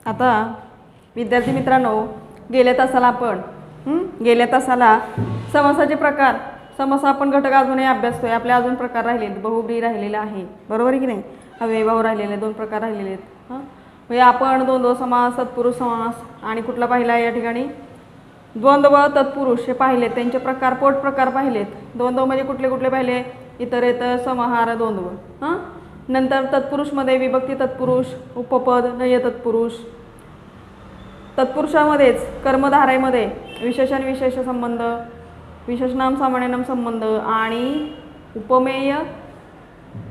आता विद्यार्थी मित्रांनो, गेल्या तासाला समासाचे प्रकार, समास आपण घटक अजूनही अभ्यासतोय. आपले अजून प्रकार राहिलेत. बहुब्रीही राहिलेला आहे, बरोबर आहे की नाही. अव्ययभाव राहिलेले, 2 प्रकार राहिलेले आहेत. म्हणजे आपण द्वंद्व समास, तत्पुरुष समास आणि कुठला पाहिला या ठिकाणी द्वंद्व तत्पुरुष हे पाहिले. त्यांचे प्रकार, पोट प्रकार पाहिलेत. द्वंद्व म्हणजे कुठले कुठले पाहिले, इतरेतर, समाहार, द्वंद्व. नंतर तत्पुरुषमध्ये विभक्ती तत्पुरुष, उपपद, नय तत्पुरुष. तत्पुरुषामध्येच कर्मधारयमध्ये विशेषण विशेष संबंध, विशेषणाम सामान्यनाम संबंध आणि उपमेय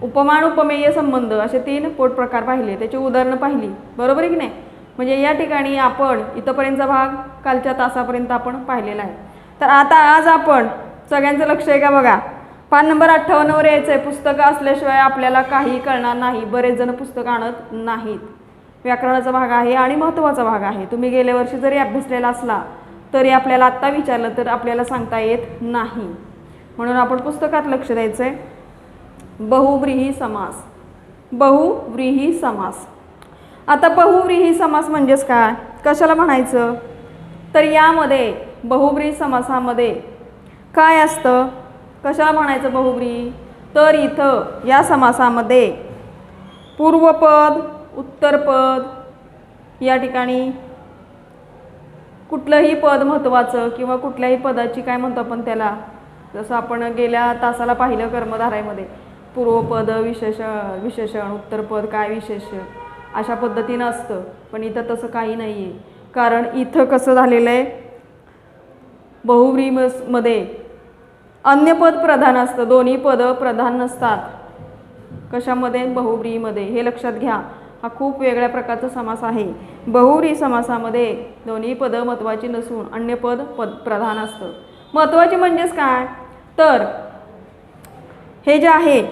उपमान उपमेय संबंध असे 3 पोट प्रकार पाहिले. त्याची उदाहरणं पाहिली, बरोबर आहे की नाही. म्हणजे या ठिकाणी आपण इथपर्यंतचा भाग कालच्या तासापर्यंत आपण पाहिलेला आहे. तर आता आज आपण सगळ्यांचं लक्ष आहे का बघा, पान नंबर 58 यायचं आहे. पुस्तकं असल्याशिवाय आपल्याला काही कळणार नाही. बरेच जण पुस्तकं आणत नाहीत. व्याकरणाचा भाग आहे आणि महत्त्वाचा भाग आहे. तुम्ही गेल्या वर्षी जरी अभ्यासलेला असला तरी आपल्याला आत्ता विचारलं तर आपल्याला सांगता येत नाही. म्हणून आपण पुस्तकात लक्ष द्यायचं आहे. बहुव्रीही समास, बहुव्रीही समास. आता बहुव्रीही समास म्हणजेच काय, कशाला म्हणायचं, तर यामध्ये बहुव्रीही समासामध्ये काय असतं, कशाला म्हणायचं बहुव्रीही, तर इथं या समासामध्ये पूर्वपद, उत्तरपद या ठिकाणी कुठलंही पद महत्त्वाचं किंवा कुठल्याही पदाची काय म्हणतो आपण त्याला, जसं आपण गेल्या तासाला पाहिलं कर्मधारयमध्ये पूर्वपद, विशेषण, उत्तरपद, काय विशेष अशा पद्धतीनं असतं. पण इथं तसं काही नाही आहे. कारण इथं कसं झालेलं आहे, बहुव्रीहीमध्ये अन्य पद प्रधान असतं, दोन्ही पदं प्रधान नसतात. कशामध्ये, बहुव्रीहीमध्ये. हे लक्षात घ्या. हा खूप वेगळ्या प्रकारचा समास आहे. बहुव्रीही समासामध्ये दोन्ही पदं महत्त्वाची नसून अन्य पद प्रधान असतं. महत्त्वाची म्हणजेच काय, तर हे जे आहे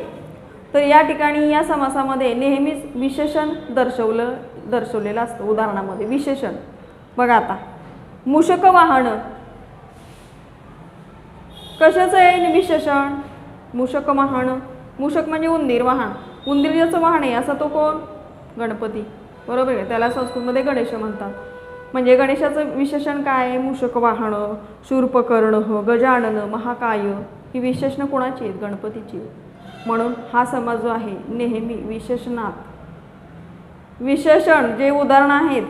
तर या ठिकाणी या समासामध्ये नेहमीच विशेषण दर्शवलेलं असतं. उदाहरणामध्ये विशेषण बघा. आता मूषक वाहन कशाचं आहे विशेषण, मूषक वाहन. मूषक म्हणजे उंदीर, वाहन उंदीर ज्याचं वाहन आहे असा तो कोण, गणपती, बरोबर आहे. त्याला संस्कृतमध्ये गणेश म्हणतात. म्हणजे गणेशाचं विशेषण काय आहे, मूषक वाहन, शूर्पकर्ण, गजानन, महाकाय ही विशेषणं कोणाची आहेत, गणपतीची. म्हणून हा समास जो आहे नेहमी विशेषणात, विशेषण जे उदाहरण आहेत,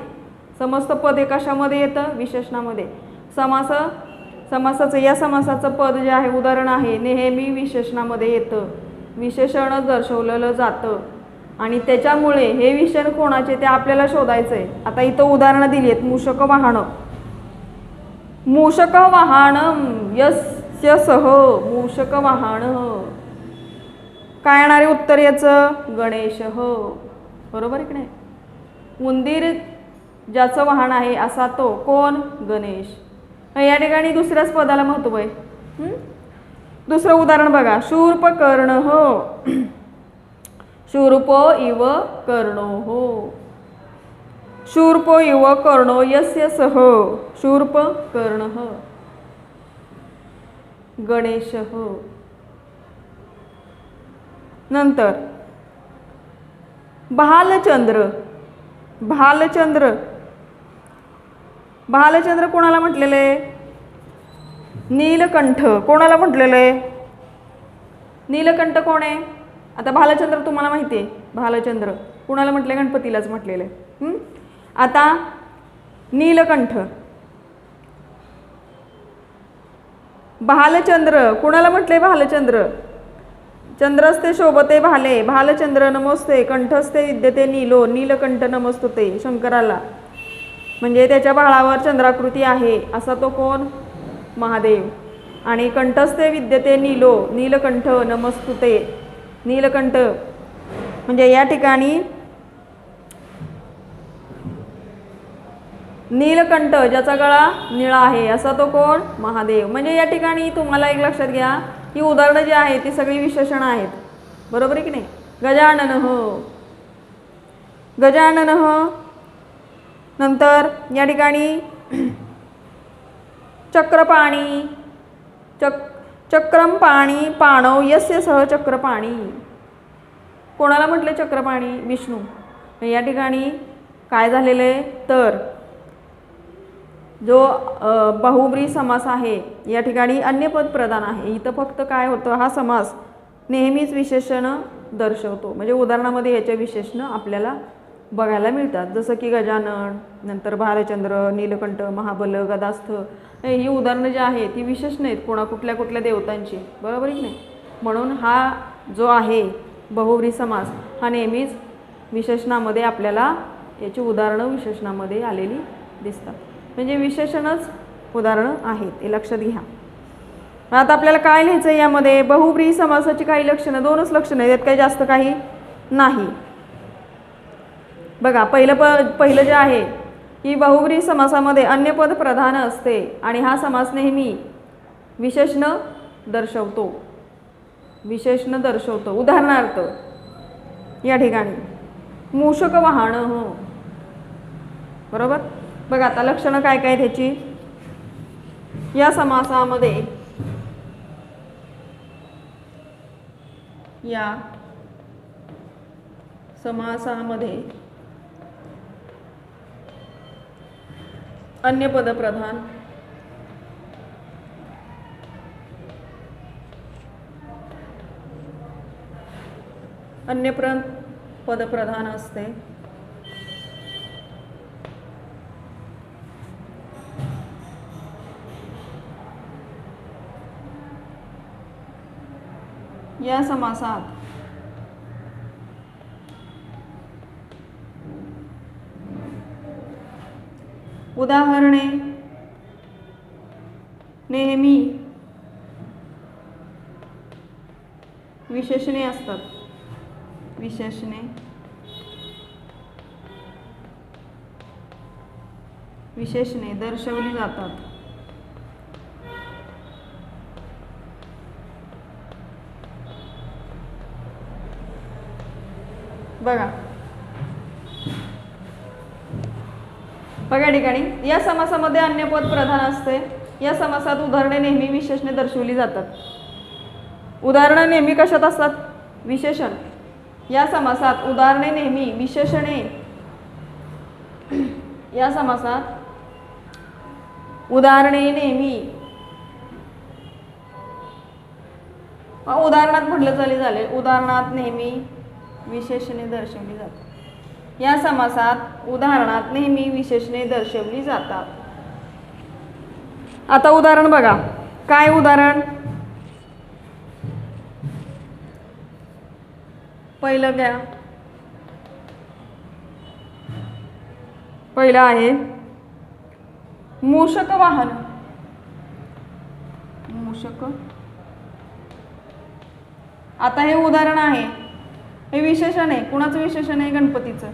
समस्त पद कशामध्ये येतं, विशेषणामध्ये. समासाचं या समासाचं पद जे आहे उदाहरण आहे नेहमी विशेषणामध्ये येतं. विशेषण दर्शवलेलं जातं आणि त्याच्यामुळे हे विशेषण कोणाचे ते आपल्याला शोधायचं आहे. आता इथं उदाहरणं दिली आहेत. मूषक वाहन, मूषक वाहन यस्य सह, मूषक वाहन काय येणार आहे उत्तर याचं, गणेश, बरोबर आहे की नाही. उंदीर ज्याचं वाहन आहे असा तो कोण, गणेश. या ठिकाणी दुसऱ्याच पदाला महत्त्व आहे. दुसरं उदाहरण बघा, शूर्पकर्ण, शूर्पो इव कर्णो, शूर्पो इव कर्णो यस्य सह, शूर्पकर्ण गणेश. नंतर भालचंद्र, भालचंद्र, भालचंद्र कोणाला म्हटलेलं आहे, नीलकंठ. कोणाला म्हटलेलं आहे, नीलकंठ कोण आहे. आता भालचंद्र तुम्हाला माहिती आहे, भालचंद्र कुणाला म्हटले, गणपतीलाच म्हटलेलं आहे. आता नीलकंठ, भालचंद्र कुणाला म्हटले, भालचंद्र चंद्रस्ते शोभते भाले, भालचंद्र नमोस्ते, कंठस्ते विद्यते नीलो, नीलकंठ नमस्तुते शंकराला. म्हणजे त्याच्या भाळावर चंद्राकृती आहे असा तो कोण, महादेव. आणि कंठस्ते विद्यते नीलो, नीलकंठ नमस्तुते, नीलकंठ म्हणजे या ठिकाणी नीलकंठ ज्याचा गळा निळा आहे असा तो कोण, महादेव. म्हणजे या ठिकाणी तुम्हाला एक लक्षात घ्या, ही उदाहरणं जी आहेत ती सगळी विशेषणं आहेत, बरोबर आहे की नाही. गजानन, गजानन. नंतर या ठिकाणी चक्रपाणी, चक्रम पाणी, पाणव यस्य सह चक्रपाणी. कोणाला म्हटले चक्रपाणी, विष्णू. या ठिकाणी काय झालेलं आहे तर जो बहुब्री समास आहे या ठिकाणी अन्य पद प्रधान आहे. इथं फक्त काय होतं, हा समास नेहमीच विशेषण दर्शवतो. म्हणजे उदाहरणामध्ये याच्या विशेषण आपल्याला बघायला मिळतात. जसं की गजानन, नंतर भालचंद्र, नीलकंठ, महाबल, गदास्थ, ही उदाहरणं जी आहेत ती विशेषण आहेत कुठल्या कुठल्या देवतांची, बरोबर की नाही. म्हणून हा जो आहे बहुब्री समास हा नेहमीच विशेषणामध्ये आपल्याला याची उदाहरणं विशेषणामध्ये आलेली दिसतात. म्हणजे विशेषणच उदाहरणं आहेत, हे लक्षात घ्या. आता आपल्याला काय लिहायचं आहे यामध्ये, बहुब्री समासाची काही लक्षणं, 2च लक्षणं आहेत, काही जास्त काही नाही. बघा पहिलं जे आहे की बहुब्री समासामध्ये अन्य पद प्रधान असते आणि हा समास नेहमी विशेषण दर्शवतो. उदाहरणार्थ या ठिकाणी मूषक वाहन, बरोबर. बघा आता लक्षणं काय काय त्याची. या समासामध्ये अन्य पद प्रधान, पद प्रधान असते. या समासात उदाहरणे नेहमी विशेषणे असतात. विशेषणे दर्शवली जातात. बघा ठिकाणी या समासामध्ये अन्य पद प्रधान असते. या समासात उदाहरणे नेहमी विशेषणे दर्शवली जातात. उदाहरणं नेहमी कशात असतात, विशेषण. या समासात उदाहरणे नेहमी विशेषणे, या समासात उदाहरणे नेहमी उदाहरणात म्हटलं चालेल, उदाहरणात नेहमी विशेषणे दर्शवली जातात. या समासात उदाहरणात नेहमी विशेषणे दर्शवली जातात. आता उदाहरण बघा, काय उदाहरण. पहिलं घ्या, पहिलं आहे मूषक वाहन. आता हे उदाहरण आहे, हे विशेषण आहे. कुणाचं विशेषण आहे, गणपतीचं.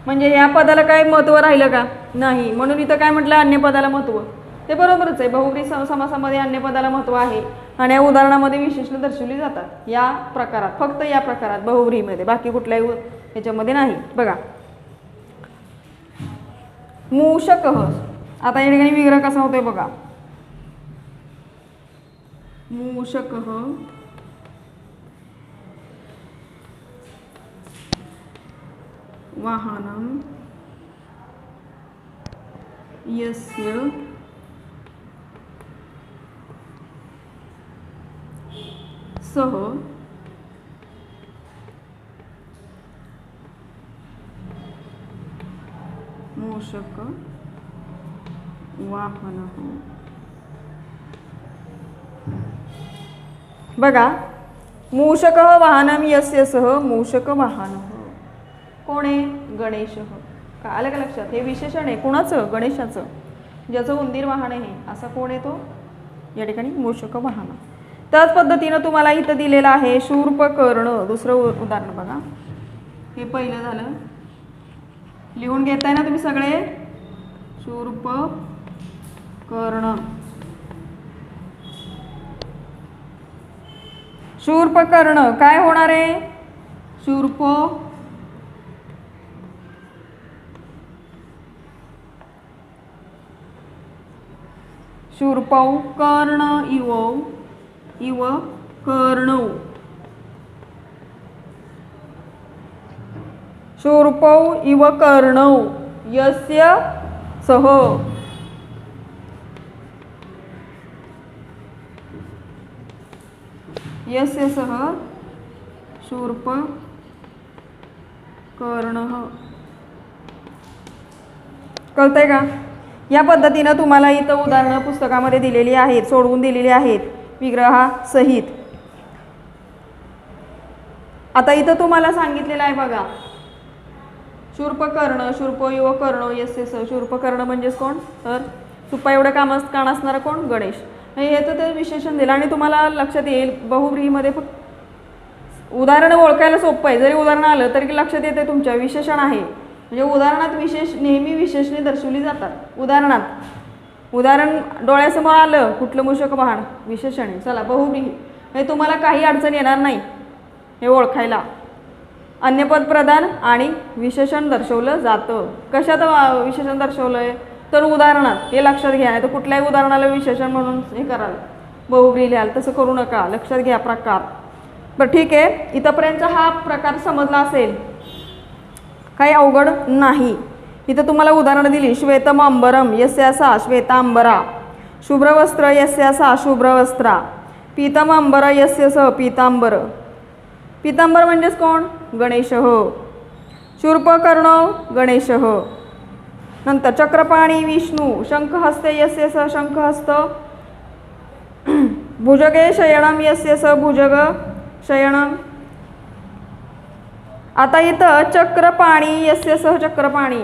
म्हणजे या पदाला काय महत्त्व राहिलं का, नाही. म्हणून इथं काय म्हटलं, अन्य पदाला महत्त्व. ते बरोबरच आहे. बहुब्री समासामध्ये अन्य पदाला महत्त्व आहे आणि या उदाहरणामध्ये विशेषण दर्शवली जातात. या प्रकारात, फक्त या प्रकारात बहुब्रीमध्ये, बाकी कुठल्याही याच्यामध्ये नाही. बघा मूषक. आता या ठिकाणी विग्रह कसा होतोय बघा. मूषक वाहनम यस्य सह मूषक वाहन. बघा मूषक वाहनम यस्य सह मूषक वाहन. कोण आहे, गणेश. का आलं का लक्षात. हे विशेषण आहे कुणाचं, गणेशाचं, ज्याचं उंदीर वाहन आहे. असा कोण आहे तो, या ठिकाणी मूषक वाहन. त्याच पद्धतीनं तुम्हाला इथं दिलेलं आहे शूर्पकर्ण. दुसरं उदाहरण बघा. हे पहिलं झालं, लिहून घेताय ना तुम्ही सगळे. शूर्पकर्ण. शूर्पकर्ण काय होणार आहे, शूर्पौ कर्ण इव कर्णौ. शूर्पौ इव कर्णौ. यस्य सह यस्य सह शूर्पकर्णः. कळतंय का? या पद्धतीनं तुम्हाला इथं उदाहरणं पुस्तकामध्ये दिलेली आहेत, सोडवून दिलेली आहेत विग्रहासहित. आता इथं तुम्हाला सांगितलेलं आहे बघा, शूर्पकर्ण, शूर्पयो कर्ण यस्य स. शूर्पकर्ण म्हणजेच कोण? तर सुप्पा एवढं कान असणारं कोण? गणेश. हे तर ते विशेषण दिलं आणि तुम्हाला लक्षात येईल बहुव्रीहीमध्ये फक्त उदाहरणं ओळखायला सोपं आहे. जरी उदाहरण आलं तरी लक्षात येते तुमच्या विशेषण आहे. म्हणजे उदाहरणात विशेष नेहमी विशेषणे दर्शवली जातात. उदाहरण डोळ्यासमोर आलं कुठलं मूषक वाहन विशेषण आहे. चला बहुव्रीही हे तुम्हाला काही अडचण येणार नाही हे ओळखायला. अन्यपद प्रधान आणि विशेषण दर्शवलं जातं. कशात विशेषण दर्शवलं आहे? तर उदाहरणात. हे लक्षात घ्या. नाही तर कुठल्याही उदाहरणाला विशेषण म्हणून हे कराल बहुव्रीही लिहाल तसं करू नका. लक्षात घ्या प्रकार. बरं ठीक आहे. इथंपर्यंतचा हा प्रकार समजला असेल, काही अवघड नाही. इथं तुम्हाला उदाहरणं दिली. श्वेतम अंबरम यस्यासा श्वेतांबरा, शुभ्रवस्त्र यस्यासा शुभ्रवस्त्रा, पीतम अंबर यस्य स पीतांबर. पीतांबर म्हणजेच कोण? गणेश. शूर्पकर्ण गणेश. नंतर चक्रपाणी विष्णू, शंखहस्ते यस्य स शंखहस्त, भुजगे शयनम यस्य स भुजग शयनम. आता इथं चक्रपाणी यस्य सह चक्रपाणी,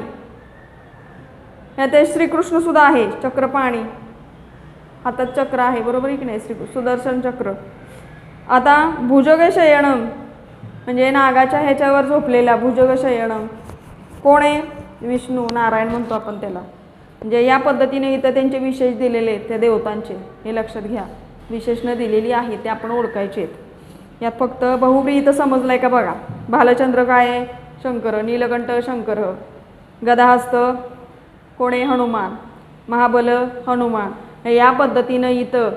यात श्रीकृष्ण सुद्धा आहे. चक्रपाणी हातात चक्र आहे, बरोबर आहे की नाही? सुदर्शन चक्र. आता भुजग शयनम म्हणजे नागाच्या ह्याच्यावर झोपलेला भुजग शयनम कोण आहे? विष्णू, नारायण म्हणतो आपण त्याला. म्हणजे या पद्धतीने इथं त्यांचे विशेष दिलेले आहेत त्या देवतांचे. हे लक्षात घ्या. विशेषणं दिलेली आहेत ते आपण ओळखायचे आहेत. यात फक्त बहुव्रीही इथं समजलं आहे का बघा. भालचंद्र काय आहे? शंकर. नीलकंठ शंकर. गदाहस्त कोण आहे? हनुमान. महाबल हनुमान. या पद्धतीनं इथं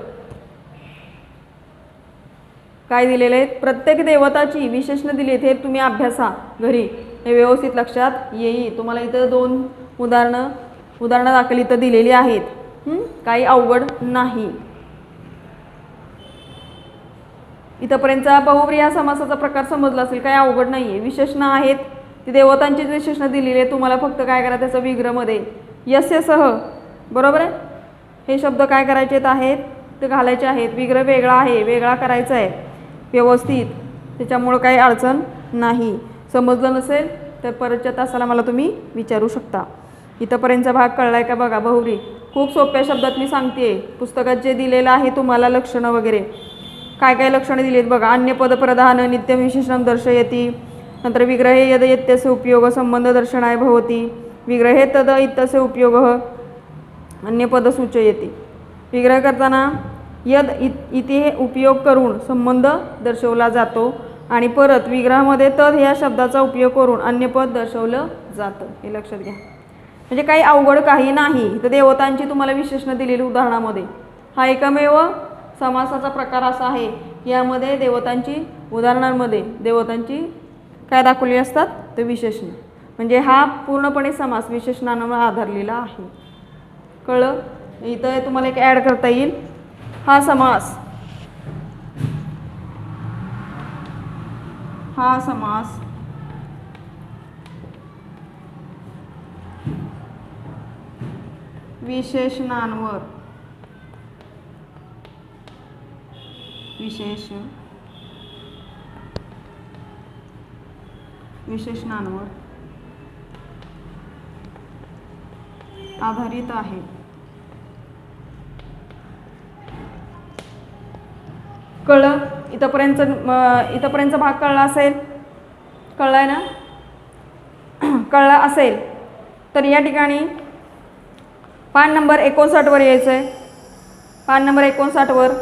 काय दिलेले आहेत? प्रत्येक देवताची विशेषणं दिली आहेत. हे तुम्ही अभ्यासा घरी, हे व्यवस्थित लक्षात येईल तुम्हाला. इथं 2 उदाहरणं दाखल इथं दिलेली आहेत. काही अवघड नाही. इथंपर्यंतचा बहुव्रीही हा समासाचा प्रकार समजला असेल. काही अवघड नाही आहे. विशेषणं आहेत ती देवतांचीच विशेषणं दिलेली आहे. तुम्हाला फक्त काय करा त्याचं विग्रहमध्ये यस्य सह, बरोबर आहे, हे शब्द काय करायचे आहेत ते घालायचे आहेत. विग्रह वेगळा आहे, वेगळा करायचा आहे व्यवस्थित. त्याच्यामुळं काही अडचण नाही. समजलं नसेल तर परतच्या तासाला मला तुम्ही विचारू शकता. इथंपर्यंतचा भाग कळला आहे का बघा. बहुव्रीही खूप सोप्या शब्दात मी सांगते. पुस्तकात जे दिलेलं आहे तुम्हाला लक्षणं वगैरे काय काय लक्षणं दिली आहेत बघा. अन्यपद प्रधान नित्यम विशेषणं दर्शयती. नंतर विग्रहे यद इत्यस्य उपयोग संबंध दर्शनाय भवति. विग्रहे तद इत्यस्य उपयोग अन्यपद सूचयति. विग्रह करताना यद इति हे उपयोग करून संबंध दर्शवला जातो आणि परत विग्रहामध्ये तद ह्या शब्दाचा उपयोग करून अन्यपद दर्शवलं जातं. हे लक्षात घ्या. म्हणजे काही अवघड काही नाही. तर देवतांची तुम्हाला विशेषणं दिलेली उदाहरणामध्ये. हा एकमेव समासाचा प्रकार असा आहे यामध्ये देवतांची उदाहरणांमध्ये देवतांची काय दाखवली असतात ते विशेषण. म्हणजे हा पूर्णपणे समास विशेषणांवर आधारलेला आहे. कळलं? इथं तुम्हाला एक ॲड करता येईल. हा समास विशेषणांवर आधारित आहे. कळलं? इथंपर्यंतचा भाग कळला असेल. कळलाय ना? कळला असेल तर या ठिकाणी पान नंबर 59 वर यायचं आहे. पान नंबर 59 वर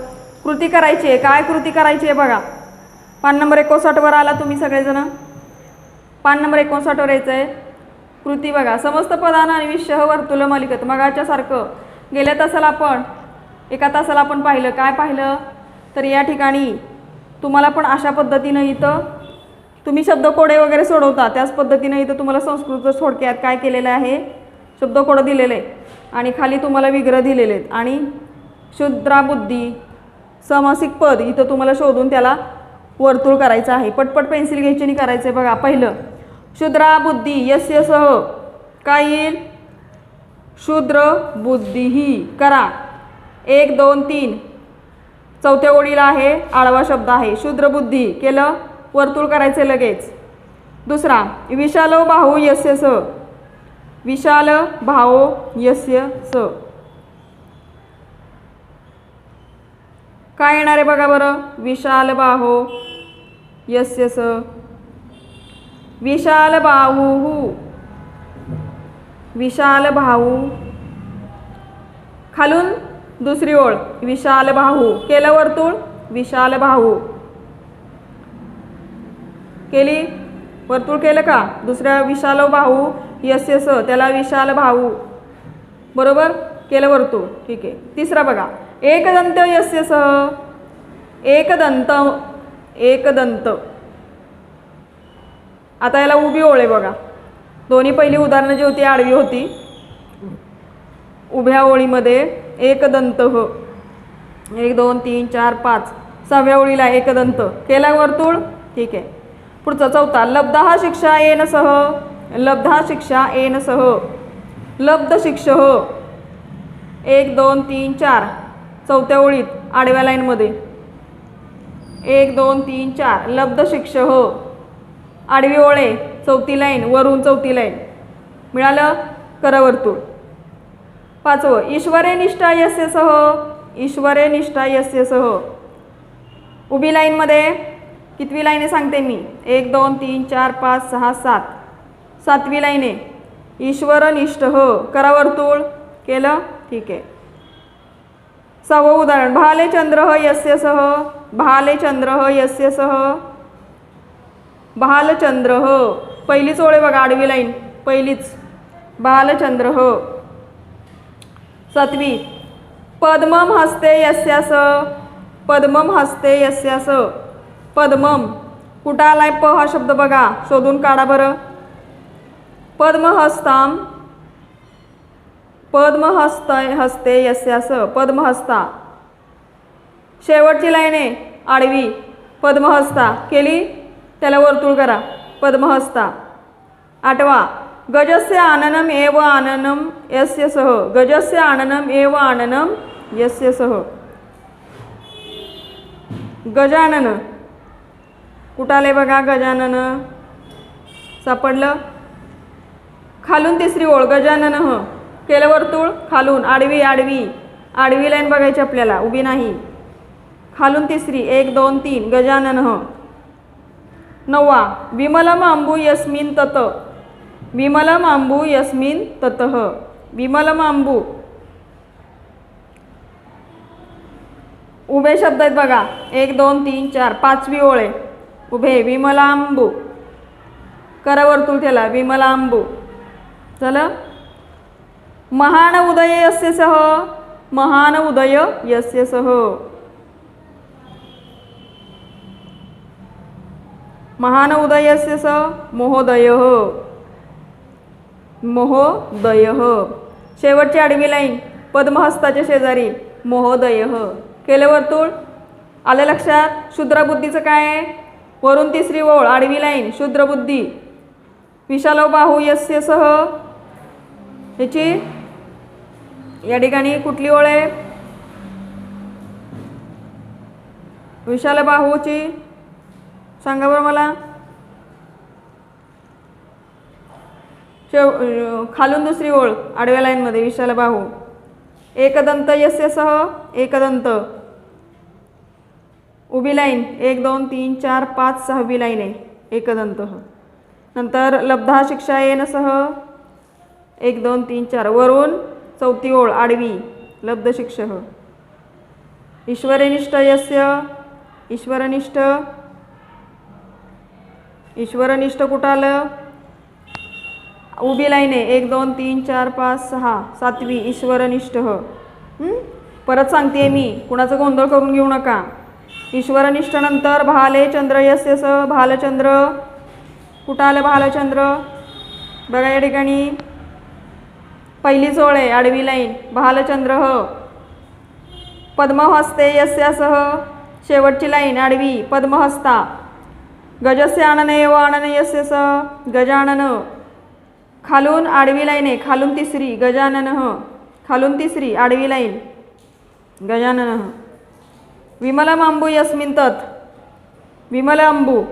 कृती करायची आहे. काय कृती करायची आहे बघा. पान नंबर 59 वर आला तुम्ही सगळेजण. पान नंबर 59 वर यायचं आहे. कृती बघा. समस्त पदान आणि विषय वर्तुल मालिकेत मगाच्या सारखं गेल्या तासाला आपण एका तासाला आपण पाहिलं. काय पाहिलं तर या ठिकाणी तुम्हाला पण अशा पद्धतीनं इथं तुम्ही शब्दकोडे वगैरे सोडवता त्याच पद्धतीने इथं तुम्हाला संस्कृत थोडक्यात काय केलेलं आहे, शब्दकोड दिलेले आणि खाली तुम्हाला विग्रह दिलेले आहेत आणि क्षुद्राबुद्धी समासिक पद इथं तुम्हाला शोधून त्याला वर्तुळ करायचं आहे. पटपट पेन्सिल घ्यायची आणि करायचं आहे. बघा पहिलं क्षुद्राबुद्धी यस्य सह काय येईल, क्षुद्र बुद्धीही करा. 1 2 3 चौथ्या ओळीला आहे आडवा शब्द आहे क्षुद्र बुद्धी केलं, वर्तुळ करायचे लगेच. दुसरा विशाल बाहू यस्य स, विशाल भावो यस्य स काय येणार आहे बघा बरं, विशाल बाहो यस्य स, विशाल बाहू, विशाल भाऊ. खालून दुसरी ओळ विशाल बाहू केलं वर्तुळ, विशाल भाऊ केली, वर्तुळ केलं का. दुसऱ्या विशाल बाहू यस्य स त्याला विशाल भाऊ बरोबर केलं वर्तुळ, ठीक आहे. तिसरा बघा एकदंत यस्य सह, एकदंत, एकदंत. आता याला उभी ओळ आहे बघा, दोन्ही पहिली उदाहरणं जी होती आडवी होती, उभ्या ओळीमध्ये एकदंत ह 1 2 3 4 5 6व्या ओळीला एकदंत केला वर्तुळ, ठीक आहे. पुढचा चौथा लब्धा शिक्षा येन सह, लब्धा शिक्षा येन सह, लब्ध शिक्ष 1 2 3 4 चौथ्या ओळीत आडव्या लाईनमध्ये 1 2 3 4 लब्ध शिक्ष आडवी ओळे चौथी लाईन वरून चौथी लाईन मिळालं, करा वर्तुळ. पाचवं ईश्वरे निष्ठा यस्य सह, ईश्वरे निष्ठा यस्य सह उभी लाईनमध्ये कितवी लाईन आहे सांगते मी, 1 2 3 4 5 6 7 7वी लाईन आहे ईश्वर निष्ठ करा वर्तुळ केलं, ठीक आहे. 6वं उदाहरण भाले चंद्र यस्य सह, भाले चंद्र यस्य सह, भालचंद्र पहिलीच ओळ बघा आडवी लाईन पहिलीच भालचंद्र 7वी पद्मम हस्ते यस्यास, पद्मम हस्ते यस्यास, पद्मम कुठं आलाय प हा शब्द बघा शोधून काढा बरं. पद्महस्ताम, पद्महस्त हस्ते यस्यास, पद्महस्ता. शेवटची लाईन आहे आडवी पद्महस्ता केली, त्याला वर्तुळ करा पद्महस्ता. 8वा गजस्य आननम एव आननम यस्य सह, गजस्य आननम एव आननम यस्य सह. गजानन कुठं आले बघा, गजानन सापडलं. खालून तिसरी ओळ गजानन केलं वर्तुळ, खालून आडवी आडवी आडवी लाईन बघायची आपल्याला, उभी नाही. खालून तिसरी 1 2 3 गजानन. 9वा विमलम अंबू यस्मिन तत, विमलम अंबू यस्मिन ततः, विमलम अंबू उभे शब्द आहेत बघा 1 2 3 4 5वी ओळ आहे उभे विमलांबू करा वर्तुळ त्याला विमलांबू. चला महान उदय यस्य सह, महान उदय यस्य सह, महान उदय यस्य सह महोदय, महोदय. शेवटची आडवी लाईन पद्महस्ताच्या शेजारी महोदय केलं वर्तुळ. आलं लक्षात. क्षुद्रबुद्धीचं काय आहे, वरून तिसरी ओळ आडवी लाईन क्षुद्रबुद्धी. विशाल बाहू यस्य सह ह्याची या ठिकाणी कुठली ओळ आहे, विशाल बाहूची सांगा बरं मला. खालून दुसरी ओळ आडव्या लाईनमध्ये विशाल बाहू. एकदंत यस्य सह एकदंत उभी लाईन 1 2 3 4 5 6वी लाईन आहे एकदंत. नंतर लब्धा शिक्षा येन सह 1 2 3 4 वरून चौथी ओळ आडवी लब्ध शिक्ष. ईश्वरनिष्ठ यस्य, ईश्वरनिष्ठ, ईश्वरनिष्ठ कुठं आलं, उभी लाईन आहे 1 2 3 4 5 6 7वी ईश्वरनिष्ठ. परत सांगते मी, कुणाचं गोंधळ करून घेऊ नका. ईश्वरनिष्ठ नंतर भाले चंद्र यस्य सह भालचंद्र कुठं आलं भालचंद्र? बघा या ठिकाणी पहिलीच ओळ आहे, आडवी लाईन. भालचंद्र ह. पद्महस्ते यस्यासह, शेवटची लाईन आडवी, पद्महस्ता. गजस्य आनने व आननयस्य स, गजानन. खालून आडवी लाईन आहे, खालून तिसरी, गजानन. खालून तिसरी आडवी लाईन, गजानन. विमलम अंबू यस्मिन् तत्, विमल अंबू.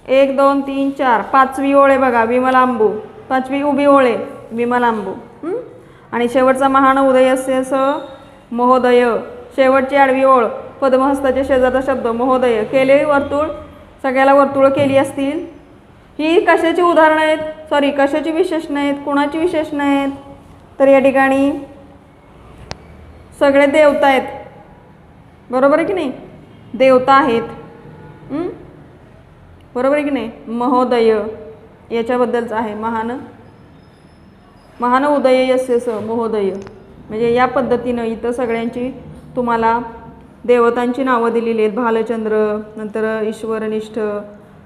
1 2 3 4 पाचवी ओळ आहे बघा, विमलांबू. पाचवी उभी ओळ आहे, विमलांबू. आणि शेवटचा महान उदयस्य स, महोदय. शेवटची आडवी ओळ, पद्महस्ताच्या शेजारचा शब्द महोदय. केले वर्तुळ, सगळ्याला वर्तुळ केली असतील. ही कशाची उदाहरणं आहेत, सॉरी कशाची विशेषणं आहेत, कुणाची विशेषणं आहेत? तर या ठिकाणी सगळे देवता आहेत, बरोबर आहे की नाही? देवता आहेत, बरोबर आहे की नाही? महोदय याच्याबद्दलचं आहे, महान उदय यस्य स, महोदय. म्हणजे या पद्धतीनं इथं सगळ्यांची तुम्हाला देवतांची नावं दिलेली आहेत. भालचंद्र, नंतर ईश्वरनिष्ठ,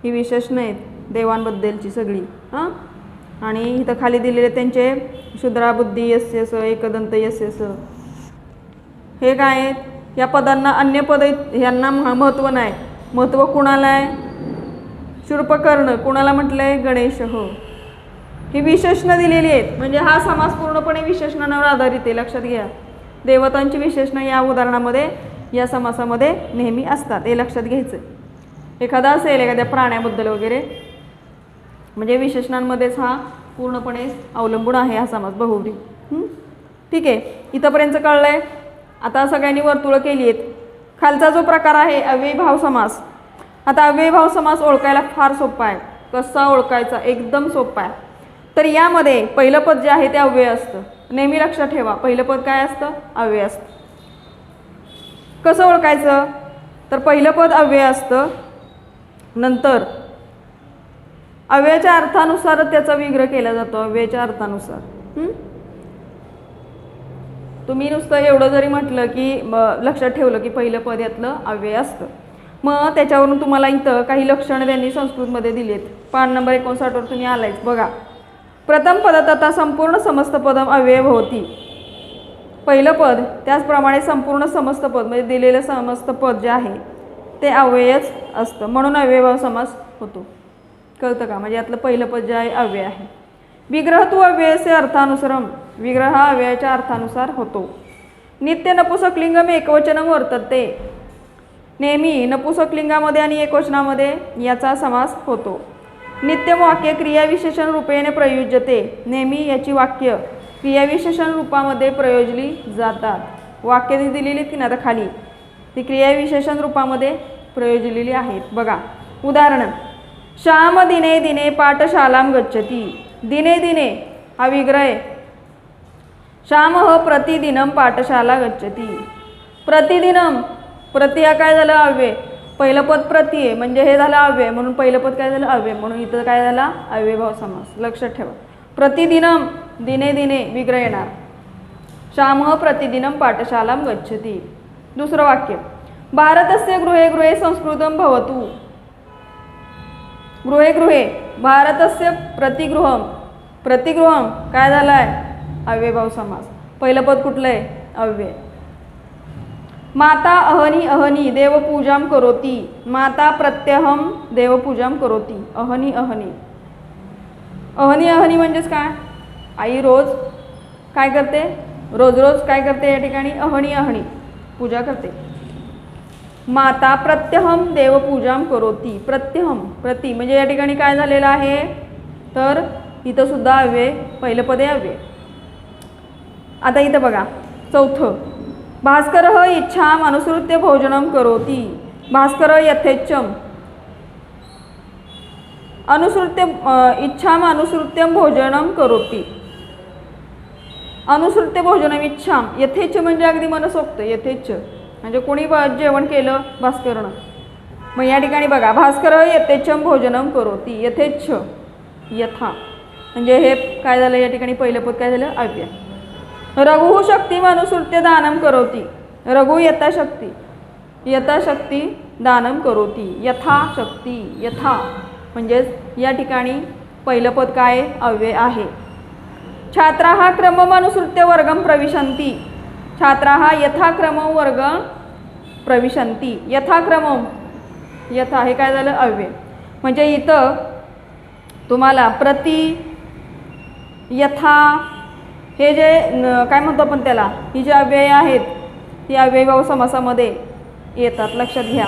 ही विशेषणं आहेत देवांबद्दलची सगळी. हां, आणि इथं खाली दिलेले त्यांचे क्षुद्राबुद्धी यस्य स, एकदंत यस्य स. हे काय आहेत? या पदांना अन्य पद यांना महत्त्व नाही. महत्त्व कुणाला आहे? शूर्पकर्ण. कुणाला म्हटलंय? गणेश हो. ही विशेषणं दिलेली आहेत, म्हणजे हा समास पूर्णपणे विशेषणांवर आधारित आहे, लक्षात घ्या. देवतांची विशेषणं या उदाहरणामध्ये, या समासामध्ये नेहमी असतात, हे लक्षात घ्यायचं. एखादा असेल एखाद्या प्राण्याबद्दल वगैरे, म्हणजे विशेषणांमध्येच हा पूर्णपणे अवलंबून आहे हा समास, बहुव्रीही. ठीक आहे, इथंपर्यंत कळलंय. आता सगळ्यांनी वर्तुळं केली आहेत. खालचा जो प्रकार आहे अव्ययीभाव समास. आता अव्ययीभाव समास ओळखायला फार सोपा आहे. कसा ओळखायचा? एकदम सोपा आहे. तर यामध्ये पहिलं पद जे आहे ते अव्यय असतं. नेहमी लक्षात ठेवा, पहिलं पद काय असतं? अव्यय असतं. कसं ओळखायचं? तर पहिलं पद अव्यय असतं, नंतर अव्ययाच्या अर्थानुसारच त्याचा विग्रह केला जातो. अव्ययाच्या अर्थानुसार. तुम्ही नुसतं एवढं जरी म्हटलं की लक्षात ठेवलं की पहिलं पद यातलं अव्यय असतं, मग त्याच्यावरून तुम्हाला इथं काही लक्षणं त्यांनी संस्कृतमध्ये दिलीत. पान नंबर 59 वर तुम्ही आलायच बघा. प्रथम पद तथा संपूर्ण समस्त पदम अव्यय भवती. पहिलं पद त्याचप्रमाणे संपूर्ण समस्त पद म्हणजे दिलेलं समस्त पद जे आहे ते अव्ययच असतं, म्हणून अव्ययभाव समास होतो. कळतं का? म्हणजे यातलं पहिलं पद जे आहे अव्यय आहे. विग्रह तू अव्ययसे अर्थानुसारम. विग्रह हा अव्ययाच्या अर्थानुसार होतो. नित्य नपुसकलिंगम एकवचनम वर्तते. नेहमी नपुसकलिंगामध्ये आणि एकवचनामध्ये याचा समास होतो. नित्यम वाक्य क्रियाविशेषण रूपेने प्रयुज्यते. नेहमी याची वाक्य क्रियाविशेषण रूपामध्ये प्रयोजली जातात. वाक्य दिलेली की ना आता खाली, ती क्रियाविशेषण रूपामध्ये प्रयोजलेली आहेत. बघा उदाहरण. श्याम दिने दिने पाठशालां गच्छति. दिने दिने हा विग्रह आहे. श्याम प्रतिदिनम पाठशाला गच्छति. प्रतिदिनम, प्रति हा काय झालं? अव्यय. पहिलं पद प्रति आहे म्हणजे हे झालं अव्यय, म्हणून पहिलं पद काय झालं? अव्यय, म्हणून इथं काय झाला? अव्ययभाव समास. लक्षात ठेवा. प्रतिदिनम, दिने दिने विग्रह येणार. श्याम प्रतिदिनम पाठशालां गच्छति. दुसरं वाक्य. भारतस्य गृहे गृहे संस्कृतं भवतु. गृहे गृहे, भारतस्य प्रतिगृहम. प्रतिगृहम काय झालाय? अव्ययभाव समास. पहिलं पद कुठलं आहे? अव्यय. माता अहनी अहनी देवपूजां करोति. माता प्रत्यहम देवपूजां करोति. अहनी अहनी. अहनी अहनी म्हणजेच काय? आई रोज काय करते? रोज रोज काय करते? या ठिकाणी अहनी अहनी पूजा करते. माता प्रत्यहम देवपूजां करोति. प्रत्यहम, प्रति म्हणजे या ठिकाणी काय झालेलं आहे? तर इथं सुद्धा अव्यय, पहिलं पद आहे अव्यय. आता इथं बघा चौथं. भास्कर इच्छाम अनुसृत्य भोजनम करोति. भास्कर यथेच्छम अनुसृत्य इच्छाम अनुसृत्यम भोजनम करोति. अनुसृत्य भोजनम इच्छाम. यथेच्छ म्हणजे अगदी मनसोक्त. यथेच्छ म्हणजे कोणी जेवण केलं? भास्करनं. मग या ठिकाणी बघा भास्कर यथेच्छम भोजनम करोति. यथेच्छ, यथा म्हणजे हे काय झालं? या ठिकाणी पहिलं पद काय झालं? अव्यय. रघु शक्तिम अनुसृत्य दानम करोति. रघु यथाशक्ती. यथाशक्ती दानम करोती. यथाशक्ती, यथा म्हणजेच या ठिकाणी पहिलं पद काय अव्यय आहे. छात्राः क्रममनुसृत्य वर्गं प्रविशन्ति. छात्राः यथाक्रमं वर्गं प्रविशन्ति. यथाक्रमम, यथा हे काय झालं अव्यय. म्हणजे इथं तुम्हाला प्रति, यथा हे जे काय म्हणतो आपण त्याला, ही जी अव्यय आहेत ती अव्ययभाव समासामध्ये येतात, लक्षात घ्या.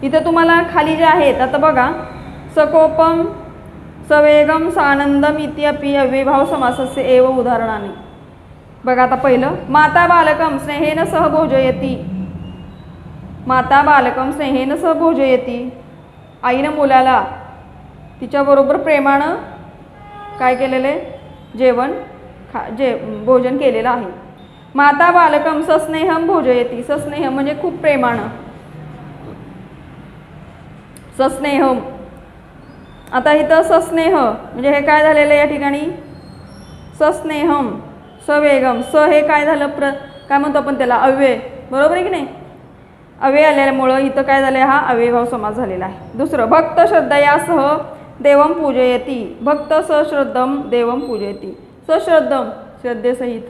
इथं तुम्हाला खाली जे आहेत आता बघा, सकोपम सवेगम सानंदम इत्यपि अव्ययभाव समासस्य एव उदाहरणानि. बघा आता पहिलं, माता बालकम स्नेहेन सह भोजयती. माता बालकम स्नेहेन सह भोजयती. आईनं मुलाला तिच्याबरोबर प्रेमानं काय केलेले जेवण भोजन केलेलं आहे. माता बालकम सस्नेहम भोजयती. सस्नेहम म्हणजे खूप प्रेमानं, सस्नेहम. आता इथं सस्नेह म्हणजे हे काय झालेलं आहे या ठिकाणी, सस्नेहम सवेगम. स हे काय झालं, काय म्हणतो आपण त्याला अव्यय, बरोबर आहे की नाही. अव्यय आल्यामुळं इथं काय झालं, हा अव्ययभाव समास झालेला आहे. दुसरं, भक्त श्रद्धयासह देवम पूजयती. भक्त सश्रद्धम देवम पूजयती. सश्रद्धम श्रद्धेसहित.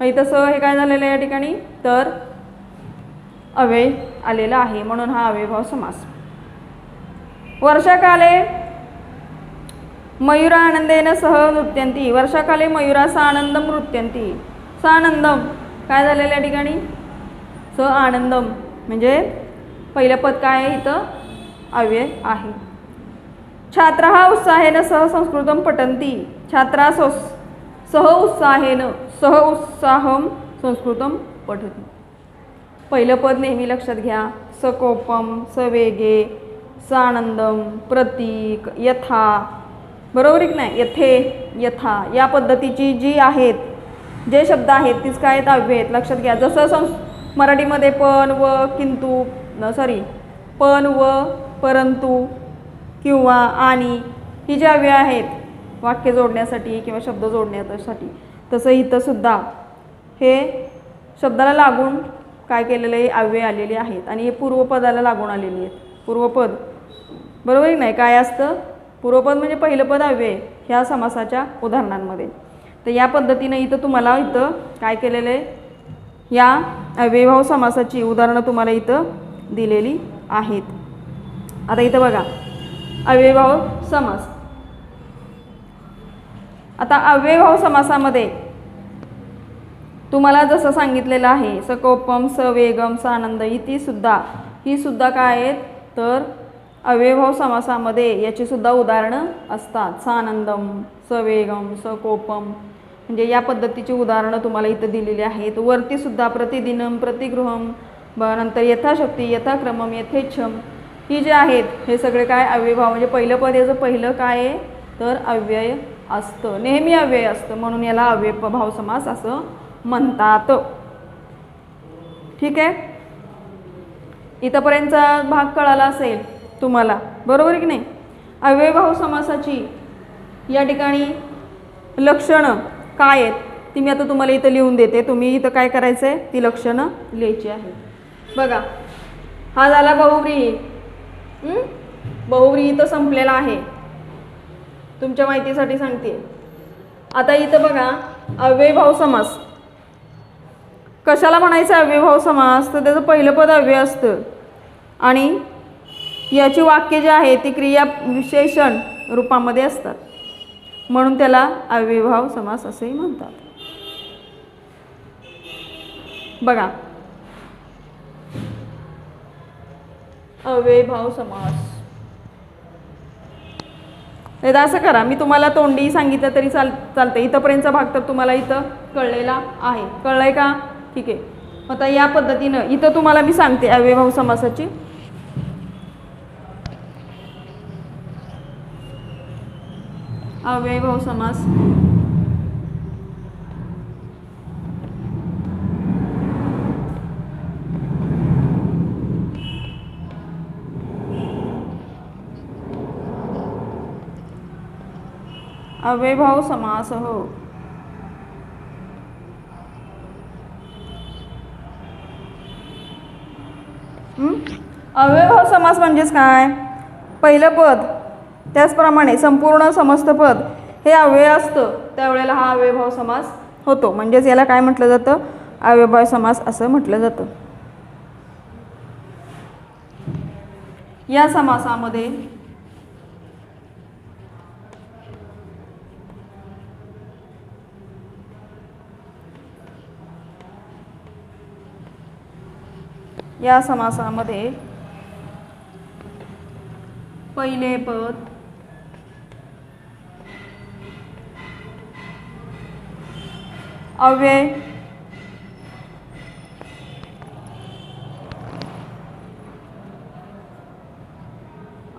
इथं स हे काय झालेलं आहे या ठिकाणी, तर अव्यय आलेला आहे, म्हणून हा अव्ययभाव समास. वर्षाकाले मयूरा आनंदेन सह नृत्यंती. वर्षाकाले मयूरा सानंदम नृत्यंती. सानंदम काय झालेलं या ठिकाणी, स आनंदम म्हणजे पहिलं पद काय आहे इथं अव्यय आहे. छात्राः उत्साहेन सह संस्कृतं पठन्ति. छात्रा सह उत्साहेन, सह उत्साहम संस्कृतं पठति. पहिलं पद नेहमी लक्षात घ्या. सकोपम, सवेगे, सानंदम, प्रतीक, यथा, बरोबर की नाही. यथे, यथा या पद्धतीची जी आहेत, जे शब्द आहेत तीच काय आहेत अव्यय आहेत, लक्षात घ्या. जसं मराठीमध्ये पण व किंतु, पण व परंतु किंवा आणि ही जी अव्यय आहेत वाक्य जोडण्यासाठी किंवा शब्द जोडण्यासाठी, तसं इथं सुद्धा हे शब्दाला लागून काय केलेलं आहे अव्यय आलेले आहेत आणि हे पूर्वपदाला लागून आलेले आहेत. पूर्वपद बरोबर नाही, काय असतं पूर्वपद म्हणजे पहिलं पद अव्यय ह्या समासाच्या उदाहरणांमध्ये. तर या पद्धतीने इथं तुम्हाला इथं काय केलेलं आहे, या अव्ययभाव समासाची उदाहरणं तुम्हाला इथं दिलेली आहेत. आता इथं बघा अव्ययभाव समास. आता अव्ययभाव समासामध्ये तुम्हाला जसं सांगितलेलं आहे सकोपम, सवेगम, सानंद ही सुद्धा काय आहेत तर अव्ययभाव समासामध्ये याची सुद्धा उदाहरणं असतात. सानंदम, सवेगम, सकोपम म्हणजे या पद्धतीची उदाहरणं तुम्हाला इथं दिलेली आहेत. वरती सुद्धा प्रतिदिनम, प्रतिगृहम, नंतर यथाशक्ती, यथाक्रमम, यथेच्छम ही जे आहेत हे सगळे काय अव्ययभाव म्हणजे पहिलं पद याचं पहिलं काय आहे तर अव्यय असतं, नेहमी अव्यय असतं, म्हणून याला अव्ययभाव समास असं म्हणतात. ठीक आहे, इथंपर्यंतचा भाग कळाला असेल तुम्हाला, बरोबर की नाही. अव्ययभाव समासाची या ठिकाणी लक्षणं काय आहेत ती मी आता तुम्हाला इथं लिहून देते. तुम्ही इथं काय करायचं आहे ती लक्षणं लिहायची आहे. बघा हा झाला बहुव्रीही. बहुव्रीही इथं संपलेला आहे, तुमच्या माहितीसाठी सांगते. आता इथं बघा अव्ययभाव समास कशाला म्हणायचं अव्ययभाव समास तर त्याचं पहिलं पद अव्यय असतं आणि याची वाक्य जी आहे ती क्रिया विशेषण रूपामध्ये असतात, म्हणून त्याला अव्ययभाव समास असेही म्हणतात. बघा अव्ययभाव समास असं करा, मी तुम्हाला तोंडी सांगितलं तरी चालतं. इथंपर्यंतचा भाग तर तुम्हाला इथं कळलेला आहे, कळलंय का? ठीक आहे. आता या पद्धतीनं इथं तुम्हाला मी सांगते अव्ययभाव समासाची. अव्ययभाव समास अव्ययभाव समास हो अव्ययभाव समास म्हणजेच काय? पहिलं पद त्याचप्रमाणे संपूर्ण समस्त पद हे अव्यय असतं त्यावेळेला हा अव्ययभाव समास होतो. म्हणजेच याला काय म्हटलं जातं? अव्ययभाव समास असं म्हटलं जातं. या समासामध्ये पहिले पद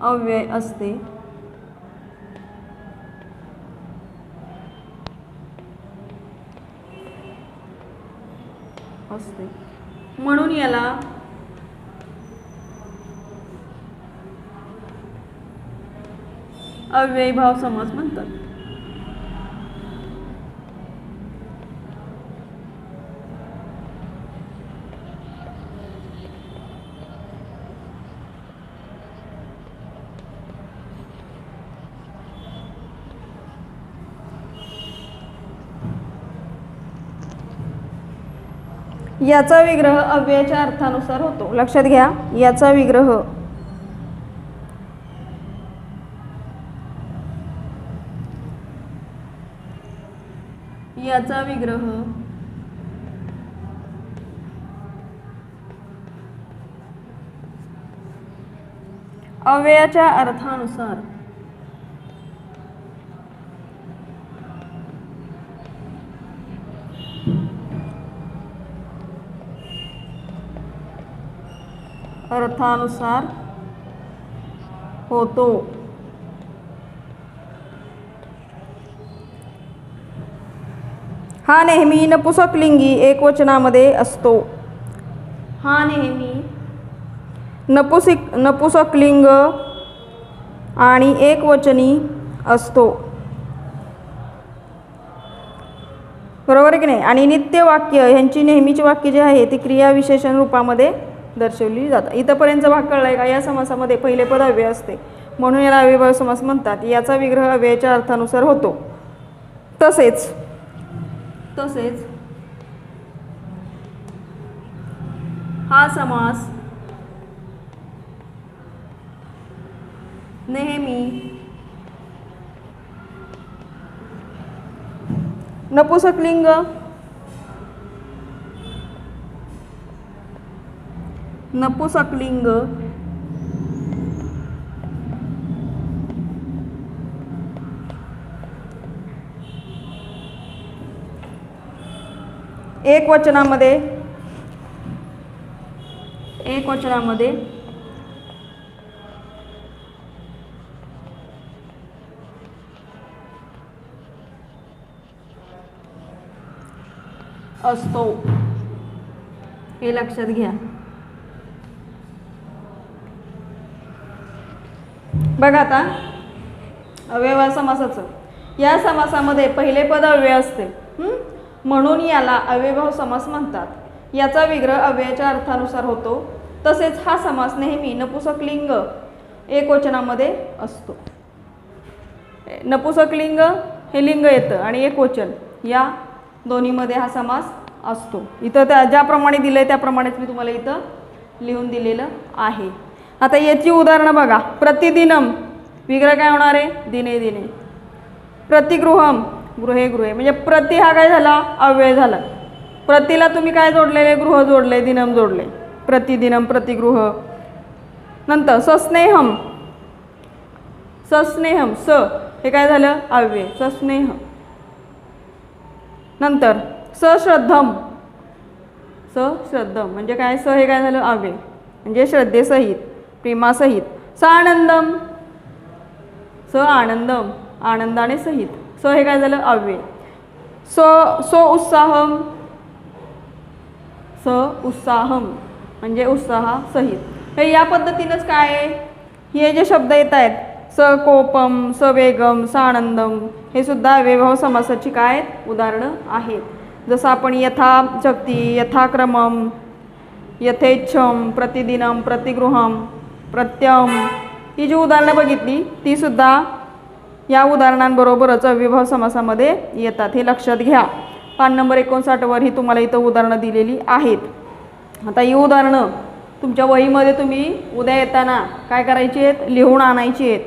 अव्यय असते. म्हणून याला अव्ययभाव समास म्हणतात. याचा विग्रह अव्ययाच्या अर्थानुसार होतो. लक्षात घ्या, याचा विग्रह अव्ययाच्या अर्थानुसार होतो. हा नेहमी नपुसकलिंगी एकवचनामध्ये असतो. नपुसकलिंग आणि एकवचनी असतो. बरोबर आहे की नाही? आणि नित्यवाक्य ह्यांची नेहमीची वाक्य जे आहे ती क्रियाविशेषण रूपामध्ये दर्शवली जातात. इथंपर्यंत भाग कळलाय का? या समासामध्ये पहिले पद अव्यय असते म्हणून याला अव्ययभाव समास म्हणतात. याचा विग्रह अव्ययाच्या अर्थानुसार होतो. तसेच हा समास नेहमी नपुसकलिंग एकवचनामध्ये असतो. हे लक्षात घ्या. बघा आता अव्ययभाव समासाचं. या समासामध्ये पहिले पद अव्यय असते म्हणून याला अव्ययभाव समास म्हणतात. याचा विग्रह अव्ययाच्या अर्थानुसार होतो. तसेच हा समास नेहमी नपुसकलिंग एकवचनामध्ये असतो. नपुसकलिंग हे लिंग येतं आणि एकवचन या दोन्हीमध्ये हा समास असतो. इथं ज्याप्रमाणे दिलं आहे त्याप्रमाणेच मी तुम्हाला इथं लिहून दिलेलं आहे. आता याची उदाहरणं बघा. प्रतिदिनम विग्रह काय होणार आहे? दिने दिने. प्रतिगृहम गृहे गृहे. म्हणजे प्रति हा काय झाला? अव्यय झाला. प्रतिला तुम्ही काय जोडलेले? गृह जोडले, दिनम जोडले. प्रतिदिनम प्रतिगृह. नंतर सस्नेहम स हे काय झालं? अव्यय. सस्नेह. नंतर सश्रद्धम म्हणजे काय? स हे काय झालं? अव्यय म्हणजे श्रद्धेसहित, प्रेमासहित. सानंदम आनंदाने सहित. स हे काय झालं? अव्यय. उत्साहम म्हणजे उत्साहासहित. हे या पद्धतीनंच काय आहे? हे जे शब्द येत आहेत सकोपम, सवेगम, सानंदम हे सुद्धा अव्ययभाव समासाची काय उदाहरणं आहेत. जसं आपण यथाशक्ती, यथाक्रमम, यथेच्छम, प्रतिदिनम, प्रतिगृहम, प्रत्यम ही जी उदाहरणं बघितली ती सुद्धा या उदाहरणांबरोबरच अव्ययभाव समासामध्ये येतात, हे लक्षात घ्या. पान नंबर 59 ही तुम्हाला इथं उदाहरणं दिलेली आहेत. आता ही उदाहरणं तुमच्या वहीमध्ये तुम्ही उद्या येताना काय करायची आहेत, लिहून आणायची आहेत.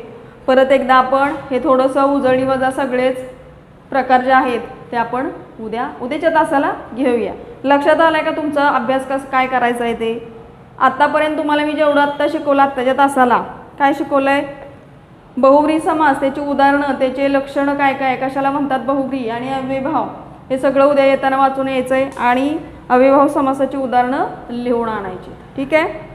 परत एकदा आपण हे थोडंसं उजळणी वजा सगळेच प्रकार जे आहेत ते आपण उद्याच्या तासाला घेऊया. लक्षात आलं आहे का तुमचा अभ्यास काय करायचा आहे ते? आत्तापर्यंत तुम्हाला मी जेवढं आत्ता शिकवलं आत्ताच्या तासाला काय शिकवलं आहे? बहुव्रीही समास, त्याची उदाहरणं, त्याचे लक्षणं काय काय, कशाला म्हणतात बहुव्रीही आणि अव्ययभाव, हे सगळं उद्या येताना वाचून यायचं आहे आणि अव्ययभाव समासाची उदाहरणं लिहून आणायची. ठीक आहे.